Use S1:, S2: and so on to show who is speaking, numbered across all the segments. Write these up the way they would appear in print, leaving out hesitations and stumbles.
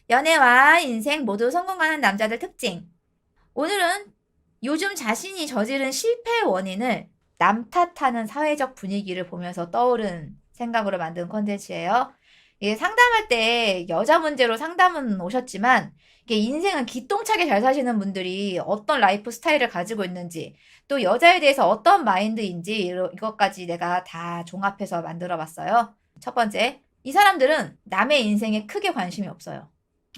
S1: 연애와 인생 모두 성공하는 남자들 특징. 오늘은 요즘 자신이 저지른 실패의 원인을 남 탓하는 사회적 분위기를 보면서 떠오른 생각으로 만든 컨텐츠예요. 이게 상담할 때 여자 문제로 상담은 오셨지만 이게 인생은 기똥차게 잘 사시는 분들이 어떤 라이프 스타일을 가지고 있는지 또 여자에 대해서 어떤 마인드인지 이것까지 내가 다 종합해서 만들어 봤어요. 첫 번째, 이 사람들은 남의 인생에 크게 관심이 없어요.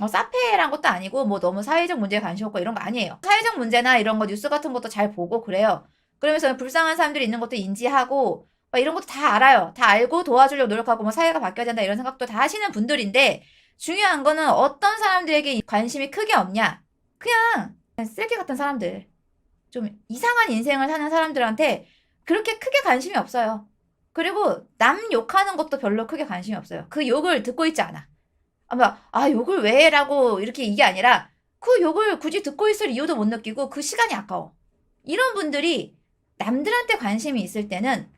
S1: 사페란 것도 아니고 뭐 너무 사회적 문제에 관심 없고 이런 거 아니에요. 사회적 문제나 이런 거 뉴스 같은 것도 잘 보고 그래요. 그러면서 불쌍한 사람들이 있는 것도 인지하고 막 이런 것도 다 알아요. 다 알고 도와주려고 노력하고 뭐 사회가 바뀌어야 된다 이런 생각도 다 하시는 분들인데 중요한 거는 어떤 사람들에게 관심이 크게 없냐. 그냥 쓰레기 같은 사람들. 좀 이상한 인생을 사는 사람들한테 그렇게 크게 관심이 없어요. 그리고 남 욕하는 것도 별로 크게 관심이 없어요. 그 욕을 듣고 있지 않아. 아마 욕을 왜 해라고 이렇게 이게 아니라 그 욕을 굳이 듣고 있을 이유도 못 느끼고 그 시간이 아까워. 이런 분들이 남들한테 관심이 있을 때는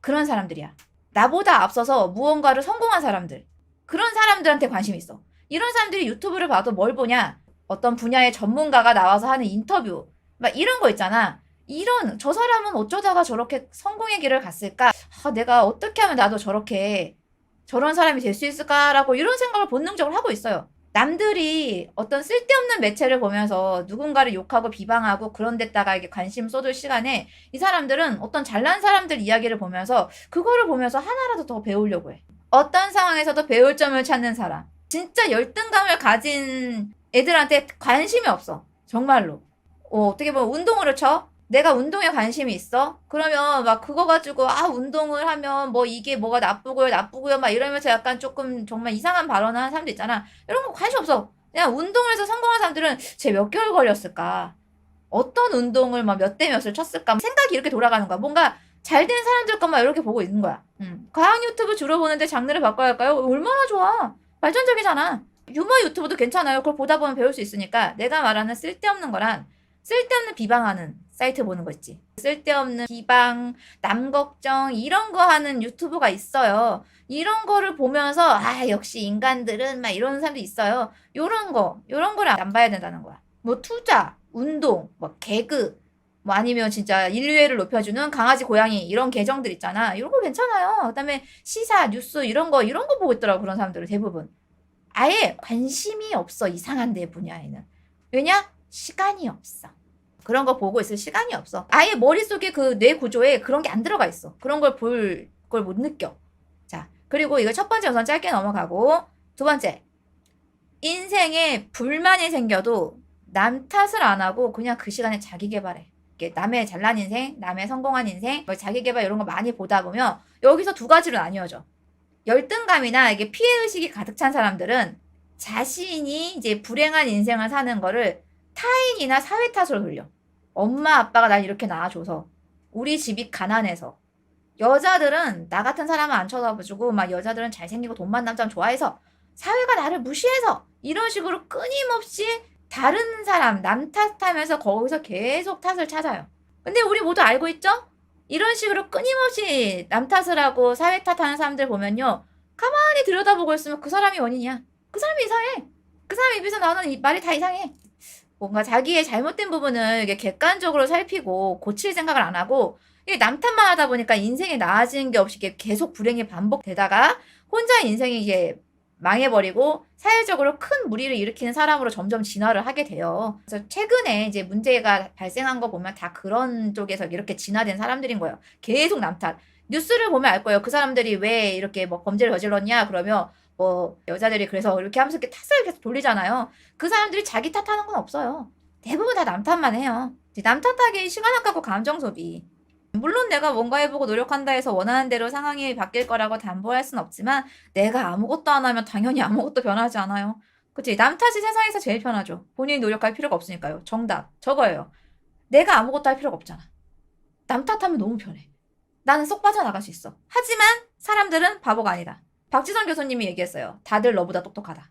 S1: 그런 사람들이야. 나보다 앞서서 무언가를 성공한 사람들. 그런 사람들한테 관심이 있어. 이런 사람들이 유튜브를 봐도 뭘 보냐? 어떤 분야의 전문가가 나와서 하는 인터뷰. 막 이런 거 있잖아. 저 사람은 어쩌다가 저렇게 성공의 길을 갔을까? 내가 어떻게 하면 나도 저런 사람이 될 수 있을까라고 이런 생각을 본능적으로 하고 있어요. 남들이 어떤 쓸데없는 매체를 보면서 누군가를 욕하고 비방하고 그런 데다가 이게 관심 쏟을 시간에 이 사람들은 어떤 잘난 사람들 이야기를 보면서 그거를 보면서 하나라도 더 배우려고 해. 어떤 상황에서도 배울 점을 찾는 사람. 진짜 열등감을 가진 애들한테 관심이 없어. 정말로. 어떻게 보면 운동을 쳐? 내가 운동에 관심이 있어? 그러면 막 그거 가지고 운동을 하면 뭐 이게 뭐가 나쁘고요 막 이러면서 약간 조금 정말 이상한 발언을 하는 사람도 있잖아. 이런 거 관심 없어. 그냥 운동을 해서 성공한 사람들은 쟤 몇 개월 걸렸을까? 어떤 운동을 막 몇 대 몇을 쳤을까? 생각이 이렇게 돌아가는 거야. 뭔가 잘 된 사람들 것만 이렇게 보고 있는 거야. 과학 유튜브 주로 보는데 장르를 바꿔야 할까요? 얼마나 좋아. 발전적이잖아. 유머 유튜브도 괜찮아요. 그걸 보다 보면 배울 수 있으니까 내가 말하는 쓸데없는 거란 쓸데없는 비방하는 사이트 보는 거 있지. 쓸데없는 비방, 남 걱정 이런 거 하는 유튜브가 있어요. 이런 거를 보면서 역시 인간들은 막 이러는 사람도 있어요. 요런 거를 안 봐야 된다는 거야. 뭐 투자, 운동, 뭐 개그, 뭐 아니면 진짜 인류애를 높여주는 강아지, 고양이 이런 계정들 있잖아. 이런 거 괜찮아요. 그다음에 시사, 뉴스 이런 거 보고 있더라고 그런 사람들은 대부분. 아예 관심이 없어 이상한 데 분야에는. 왜냐? 시간이 없어. 그런 거 보고 있을 시간이 없어. 아예 머릿속에 그 뇌 구조에 그런 게 안 들어가 있어. 그런 걸 볼 걸 못 느껴. 자, 그리고 이거 첫 번째 우선 짧게 넘어가고 두 번째. 인생에 불만이 생겨도 남 탓을 안 하고 그냥 그 시간에 자기 개발해. 이게 남의 잘난 인생, 남의 성공한 인생, 뭐 자기 개발 이런 거 많이 보다 보면 여기서 두 가지로 나뉘어져. 열등감이나 이게 피해의식이 가득 찬 사람들은 자신이 이제 불행한 인생을 사는 거를 타인이나 사회 탓으로 돌려. 엄마 아빠가 날 이렇게 낳아줘서 우리 집이 가난해서 여자들은 나 같은 사람을 안 쳐다보고 막 여자들은 잘생기고 돈 많은 남자 좋아해서 사회가 나를 무시해서 이런 식으로 끊임없이 다른 사람 남 탓하면서 거기서 계속 탓을 찾아요. 근데 우리 모두 알고 있죠? 이런 식으로 끊임없이 남 탓을 하고 사회 탓하는 사람들 보면요. 가만히 들여다보고 있으면 그 사람이 원인이야. 그 사람이 이상해. 그 사람 입에서 나오는 이 말이 다 이상해. 뭔가 자기의 잘못된 부분을 이게 객관적으로 살피고 고칠 생각을 안 하고 이게 남 탓만 하다 보니까 인생이 나아지는 게 없이 이게 계속 불행이 반복되다가 혼자 인생이 이게 망해버리고 사회적으로 큰 무리를 일으키는 사람으로 점점 진화를 하게 돼요. 그래서 최근에 이제 문제가 발생한 거 보면 다 그런 쪽에서 이렇게 진화된 사람들인 거예요. 계속 남 탓. 뉴스를 보면 알 거예요. 그 사람들이 왜 이렇게 뭐 범죄를 저질렀냐 그러면 뭐 여자들이 그래서 이렇게 하면서 이렇게 탓을 계속 돌리잖아요. 그 사람들이 자기 탓하는 건 없어요. 대부분 다 남 탓만 해요. 남 탓하기 시간 아깝고 감정 소비. 물론 내가 뭔가 해보고 노력한다 해서 원하는 대로 상황이 바뀔 거라고 담보할 순 없지만 내가 아무것도 안 하면 당연히 아무것도 변하지 않아요. 그치? 남 탓이 세상에서 제일 편하죠. 본인이 노력할 필요가 없으니까요. 정답. 저거예요. 내가 아무것도 할 필요가 없잖아. 남 탓하면 너무 편해. 나는 쏙 빠져나갈 수 있어. 하지만 사람들은 바보가 아니다. 박지선 교수님이 얘기했어요. 다들 너보다 똑똑하다.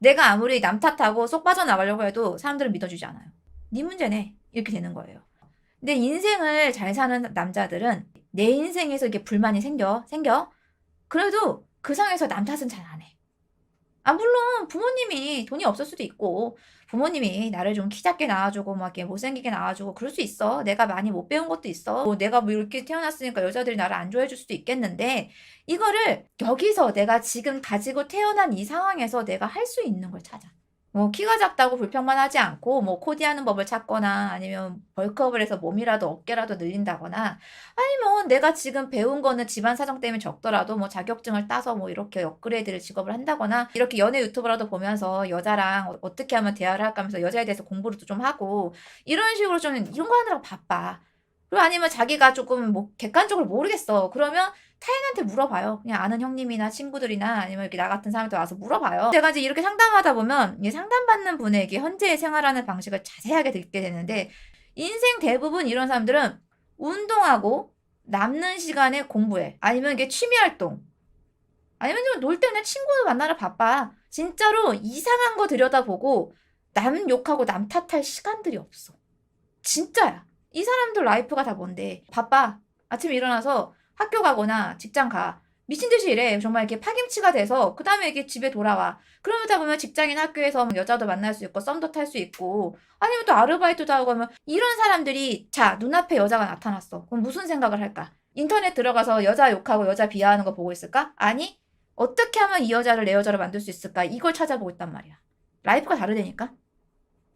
S1: 내가 아무리 남 탓하고 쏙 빠져나가려고 해도 사람들은 믿어주지 않아요. 네 문제네. 이렇게 되는 거예요. 근데 인생을 잘 사는 남자들은 내 인생에서 이게 불만이 생겨. 그래도 그 상에서 남 탓은 잘 안 해. 물론 부모님이 돈이 없을 수도 있고 부모님이 나를 좀 키 작게 낳아주고 막 이렇게 못생기게 낳아주고 그럴 수 있어. 내가 많이 못 배운 것도 있어. 뭐 내가 뭐 이렇게 태어났으니까 여자들이 나를 안 좋아해 줄 수도 있겠는데 이거를 여기서 내가 지금 가지고 태어난 이 상황에서 내가 할 수 있는 걸 찾아. 뭐 키가 작다고 불평만 하지 않고 뭐 코디하는 법을 찾거나 아니면 벌크업을 해서 몸이라도 어깨라도 늘린다거나 아니면 내가 지금 배운 거는 집안 사정 때문에 적더라도 뭐 자격증을 따서 뭐 이렇게 업그레이드를 직업을 한다거나 이렇게 연애 유튜브라도 보면서 여자랑 어떻게 하면 대화를 할까 하면서 여자에 대해서 공부를 좀 하고 이런 식으로 좀 이런 거 하느라고 바빠. 그리고 아니면 자기가 조금 뭐 객관적으로 모르겠어. 그러면 타인한테 물어봐요. 그냥 아는 형님이나 친구들이나 아니면 이렇게 나 같은 사람한테 와서 물어봐요. 제가 이제 이렇게 상담하다 보면 이 상담받는 분에게 현재의 생활하는 방식을 자세하게 듣게 되는데 인생 대부분 이런 사람들은 운동하고 남는 시간에 공부해. 아니면 이게 취미 활동. 아니면 좀 놀 때는 친구 만나러 바빠. 진짜로 이상한 거 들여다보고 남 욕하고 남 탓할 시간들이 없어. 진짜야. 이 사람들 라이프가 다 뭔데? 바빠. 아침에 일어나서 학교 가거나 직장 가. 미친 듯이 일해. 정말 이렇게 파김치가 돼서 그 다음에 이렇게 집에 돌아와. 그러다 보면 직장인 학교에서 여자도 만날 수 있고 썸도 탈 수 있고 아니면 또 아르바이트도 하고 하면 이런 사람들이 자 눈앞에 여자가 나타났어. 그럼 무슨 생각을 할까? 인터넷 들어가서 여자 욕하고 여자 비하하는 거 보고 있을까? 아니 어떻게 하면 이 여자를 내 여자로 만들 수 있을까? 이걸 찾아보고 있단 말이야. 라이프가 다르다니까?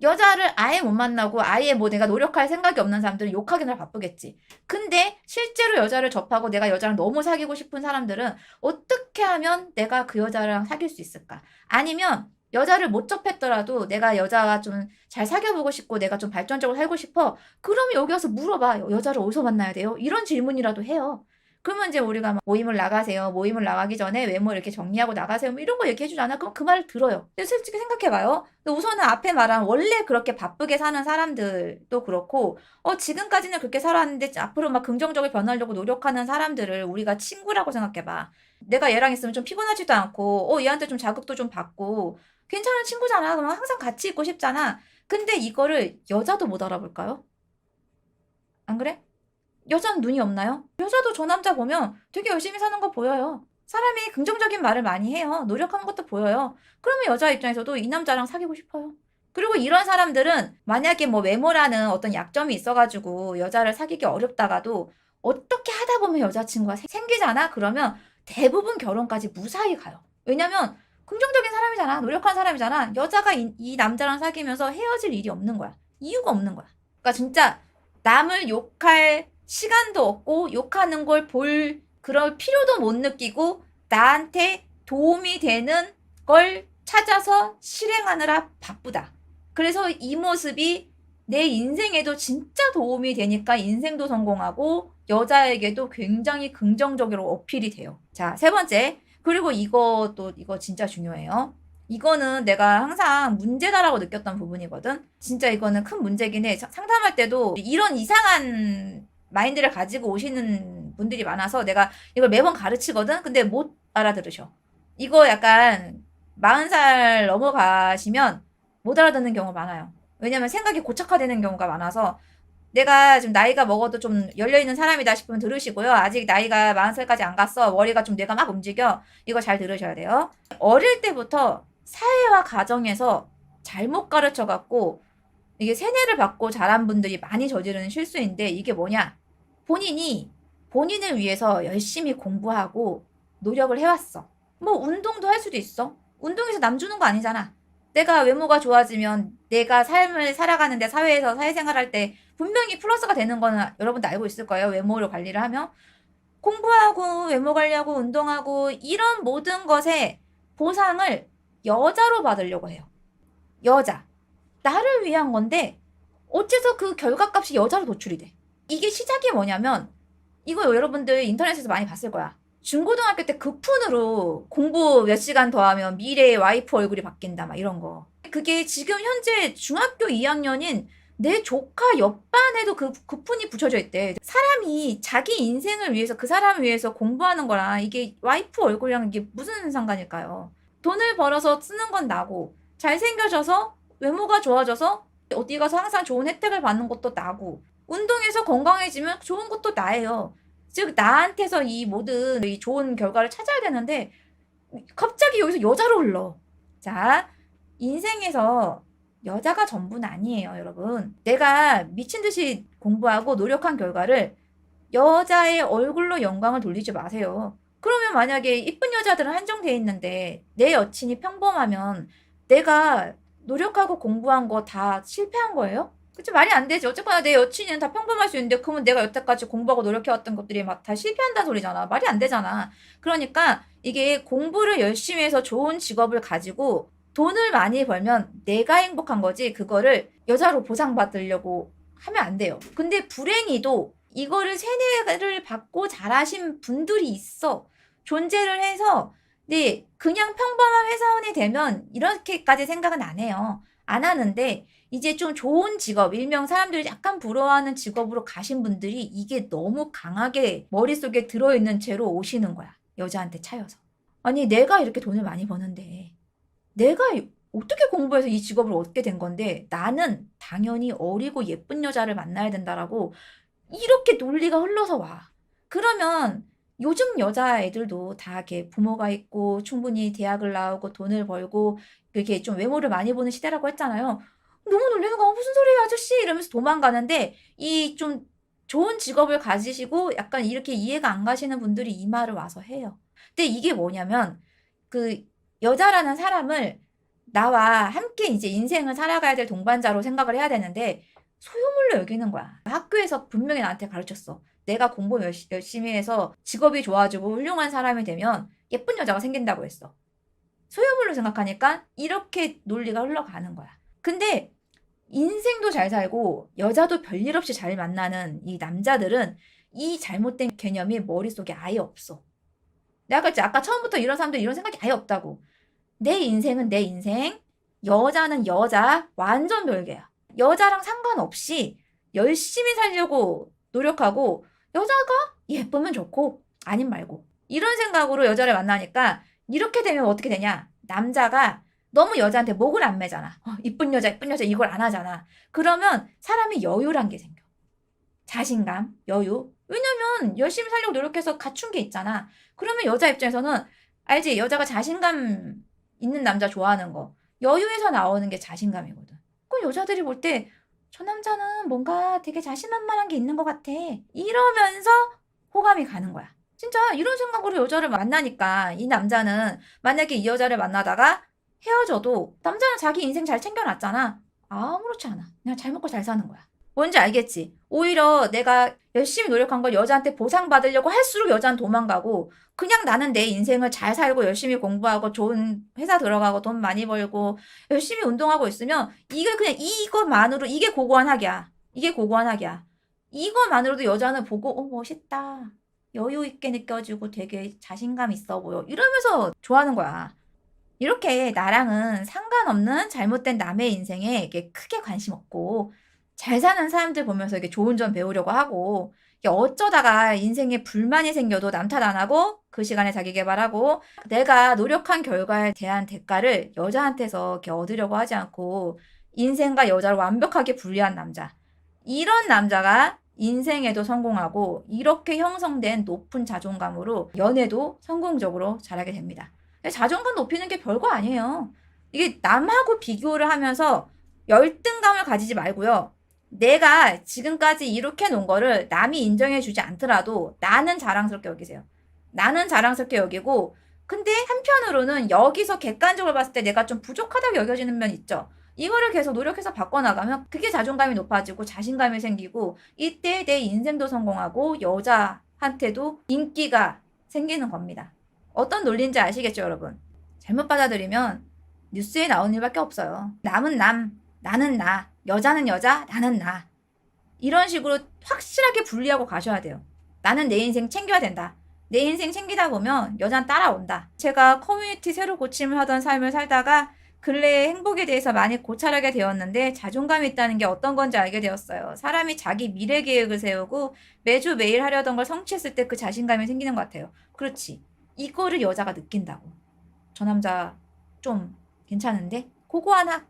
S1: 여자를 아예 못 만나고 아예 뭐 내가 노력할 생각이 없는 사람들은 욕하기나 바쁘겠지. 근데 실제로 여자를 접하고 내가 여자랑 너무 사귀고 싶은 사람들은 어떻게 하면 내가 그 여자랑 사귈 수 있을까? 아니면 여자를 못 접했더라도 내가 여자가 좀 잘 사귀어보고 싶고 내가 좀 발전적으로 살고 싶어. 그러면 여기 와서 물어봐. 여자를 어디서 만나야 돼요? 이런 질문이라도 해요. 그러면 이제 우리가 막 모임을 나가세요. 모임을 나가기 전에 외모 이렇게 정리하고 나가세요. 뭐 이런 거 얘기해주잖아. 그럼 그 말을 들어요. 근데 솔직히 생각해봐요. 근데 우선은 앞에 말한 원래 그렇게 바쁘게 사는 사람들도 그렇고, 지금까지는 그렇게 살았는데 앞으로 막 긍정적으로 변하려고 노력하는 사람들을 우리가 친구라고 생각해봐. 내가 얘랑 있으면 좀 피곤하지도 않고, 얘한테 좀 자극도 좀 받고, 괜찮은 친구잖아. 그러면 항상 같이 있고 싶잖아. 근데 이거를 여자도 못 알아볼까요? 안 그래? 여자는 눈이 없나요? 여자도 저 남자 보면 되게 열심히 사는 거 보여요. 사람이 긍정적인 말을 많이 해요. 노력하는 것도 보여요. 그러면 여자 입장에서도 이 남자랑 사귀고 싶어요. 그리고 이런 사람들은 만약에 뭐 외모라는 어떤 약점이 있어가지고 여자를 사귀기 어렵다가도 어떻게 하다 보면 여자친구가 생기잖아? 그러면 대부분 결혼까지 무사히 가요. 왜냐면 긍정적인 사람이잖아. 노력한 사람이잖아. 여자가 이 남자랑 사귀면서 헤어질 일이 없는 거야. 이유가 없는 거야. 그러니까 진짜 남을 욕할 시간도 없고 욕하는 걸 볼 그럴 필요도 못 느끼고 나한테 도움이 되는 걸 찾아서 실행하느라 바쁘다. 그래서 이 모습이 내 인생에도 진짜 도움이 되니까 인생도 성공하고 여자에게도 굉장히 긍정적으로 어필이 돼요. 자, 세 번째. 그리고 이거 진짜 중요해요. 이거는 내가 항상 문제다라고 느꼈던 부분이거든. 진짜 이거는 큰 문제긴 해. 상담할 때도 이런 이상한 마인드를 가지고 오시는 분들이 많아서 내가 이걸 매번 가르치거든. 근데 못 알아들으셔. 이거 약간 40살 넘어가시면 못 알아듣는 경우가 많아요. 왜냐면 생각이 고착화되는 경우가 많아서 내가 지금 나이가 먹어도 좀 열려있는 사람이다 싶으면 들으시고요. 아직 나이가 40살까지 안 갔어. 머리가 좀 뇌가 막 움직여. 이거 잘 들으셔야 돼요. 어릴 때부터 사회와 가정에서 잘못 가르쳐갖고 이게 세뇌를 받고 자란 분들이 많이 저지르는 실수인데 이게 뭐냐? 본인이 본인을 위해서 열심히 공부하고 노력을 해왔어. 뭐 운동도 할 수도 있어. 운동해서 남 주는 거 아니잖아. 내가 외모가 좋아지면 내가 삶을 살아가는데 사회에서 사회생활할 때 분명히 플러스가 되는 거는 여러분도 알고 있을 거예요. 외모를 관리를 하면. 공부하고 외모 관리하고 운동하고 이런 모든 것의 보상을 여자로 받으려고 해요. 여자. 나를 위한 건데 어째서 그 결과값이 여자로 노출이 돼. 이게 시작이 뭐냐면 이거 여러분들 인터넷에서 많이 봤을 거야. 중고등학교 때 급푼으로 공부 몇 시간 더 하면 미래의 와이프 얼굴이 바뀐다 막 이런 거. 그게 지금 현재 중학교 2학년인 내 조카 옆반에도 그 급푼이 붙여져 있대. 사람이 자기 인생을 위해서 그 사람을 위해서 공부하는 거랑 이게 와이프 얼굴이랑 이게 무슨 상관일까요? 돈을 벌어서 쓰는 건 나고 잘생겨져서 외모가 좋아져서 어디 가서 항상 좋은 혜택을 받는 것도 나고 운동해서 건강해지면 좋은 것도 나예요. 즉 나한테서 이 모든 이 좋은 결과를 찾아야 되는데 갑자기 여기서 여자로 흘러. 자, 인생에서 여자가 전부는 아니에요, 여러분. 내가 미친 듯이 공부하고 노력한 결과를 여자의 얼굴로 영광을 돌리지 마세요. 그러면 만약에 이쁜 여자들은 한정돼 있는데 내 여친이 평범하면 내가 노력하고 공부한 거 다 실패한 거예요? 그치, 말이 안 되지. 어쨌거나 내 여친은 다 평범할 수 있는데 그러면 내가 여태까지 공부하고 노력해왔던 것들이 막 다 실패한다는 소리잖아. 말이 안 되잖아. 그러니까 이게 공부를 열심히 해서 좋은 직업을 가지고 돈을 많이 벌면 내가 행복한 거지 그거를 여자로 보상받으려고 하면 안 돼요. 근데 불행히도 이거를 세뇌를 받고 자라신 분들이 있어. 존재를 해서 네, 그냥 평범한 회사원이 되면 이렇게까지 생각은 안 해요. 안 하는데 이제 좀 좋은 직업, 일명 사람들이 약간 부러워하는 직업으로 가신 분들이 이게 너무 강하게 머릿속에 들어있는 채로 오시는 거야. 여자한테 차여서. 아니, 내가 이렇게 돈을 많이 버는데 내가 어떻게 공부해서 이 직업을 얻게 된 건데 나는 당연히 어리고 예쁜 여자를 만나야 된다라고 이렇게 논리가 흘러서 와. 그러면 요즘 여자애들도 다 이렇게 부모가 있고 충분히 대학을 나오고 돈을 벌고 이렇게 좀 외모를 많이 보는 시대라고 했잖아요. 너무 놀라는 거야. 무슨 소리예요, 아저씨? 이러면서 도망가는데 이 좀 좋은 직업을 가지시고 약간 이렇게 이해가 안 가시는 분들이 이 말을 와서 해요. 근데 이게 뭐냐면 그 여자라는 사람을 나와 함께 이제 인생을 살아가야 될 동반자로 생각을 해야 되는데 소유물로 여기는 거야. 학교에서 분명히 나한테 가르쳤어. 내가 공부 열심히 해서 직업이 좋아지고 훌륭한 사람이 되면 예쁜 여자가 생긴다고 했어. 소유물로 생각하니까 이렇게 논리가 흘러가는 거야. 근데 인생도 잘 살고 여자도 별일 없이 잘 만나는 이 남자들은 이 잘못된 개념이 머릿속에 아예 없어. 내가 그랬지. 아까 처음부터 이런 사람들 이런 생각이 아예 없다고. 내 인생은 내 인생, 여자는 여자, 완전 별개야. 여자랑 상관없이 열심히 살려고 노력하고 여자가 예쁘면 좋고 아님 말고 이런 생각으로 여자를 만나니까 이렇게 되면 어떻게 되냐? 남자가 너무 여자한테 목을 안 매잖아. 이쁜 여자 이걸 안 하잖아. 그러면 사람이 여유란 게 생겨. 자신감, 여유. 왜냐면 열심히 살려고 노력해서 갖춘 게 있잖아. 그러면 여자 입장에서는 알지? 여자가 자신감 있는 남자 좋아하는 거. 여유에서 나오는 게 자신감이거든. 그 여자들이 볼 때 저 남자는 뭔가 되게 자신만만한 게 있는 것 같아. 이러면서 호감이 가는 거야. 진짜 이런 생각으로 여자를 만나니까 이 남자는 만약에 이 여자를 만나다가 헤어져도 남자는 자기 인생 잘 챙겨놨잖아. 아무렇지 않아. 그냥 잘 먹고 잘 사는 거야. 뭔지 알겠지? 오히려 내가 열심히 노력한 걸 여자한테 보상받으려고 할수록 여자는 도망가고 그냥 나는 내 인생을 잘 살고 열심히 공부하고 좋은 회사 들어가고 돈 많이 벌고 열심히 운동하고 있으면 이게 그냥 이것만으로 이게 고고한 학이야. 이게 고고한 학이야. 이것만으로도 여자는 보고 멋있다. 여유 있게 느껴지고 되게 자신감 있어 보여. 이러면서 좋아하는 거야. 이렇게 나랑은 상관없는 잘못된 남의 인생에 이게 크게 관심 없고 잘 사는 사람들 보면서 이게 좋은 점 배우려고 하고 이게 어쩌다가 인생에 불만이 생겨도 남 탓 안 하고 그 시간에 자기 개발하고 내가 노력한 결과에 대한 대가를 여자한테서 이렇게 얻으려고 하지 않고 인생과 여자를 완벽하게 분리한 남자. 이런 남자가 인생에도 성공하고 이렇게 형성된 높은 자존감으로 연애도 성공적으로 잘하게 됩니다. 자존감 높이는 게 별거 아니에요. 이게 남하고 비교를 하면서 열등감을 가지지 말고요. 내가 지금까지 이렇게 놓은 거를 남이 인정해주지 않더라도 나는 자랑스럽게 여기세요. 나는 자랑스럽게 여기고 근데 한편으로는 여기서 객관적으로 봤을 때 내가 좀 부족하다고 여겨지는 면 있죠. 이거를 계속 노력해서 바꿔나가면 그게 자존감이 높아지고 자신감이 생기고 이때 내 인생도 성공하고 여자한테도 인기가 생기는 겁니다. 어떤 논리인지 아시겠죠, 여러분? 잘못 받아들이면 뉴스에 나오는 일밖에 없어요. 남은 남, 나는 나, 여자는 여자, 나는 나. 이런 식으로 확실하게 분리하고 가셔야 돼요. 나는 내 인생 챙겨야 된다. 내 인생 챙기다 보면 여자는 따라온다. 제가 커뮤니티 새로 고침을 하던 삶을 살다가 근래의 행복에 대해서 많이 고찰하게 되었는데 자존감이 있다는 게 어떤 건지 알게 되었어요. 사람이 자기 미래 계획을 세우고 매주 매일 하려던 걸 성취했을 때 그 자신감이 생기는 것 같아요. 그렇지. 이거를 여자가 느낀다고. 저 남자 좀 괜찮은데? 고고한 학.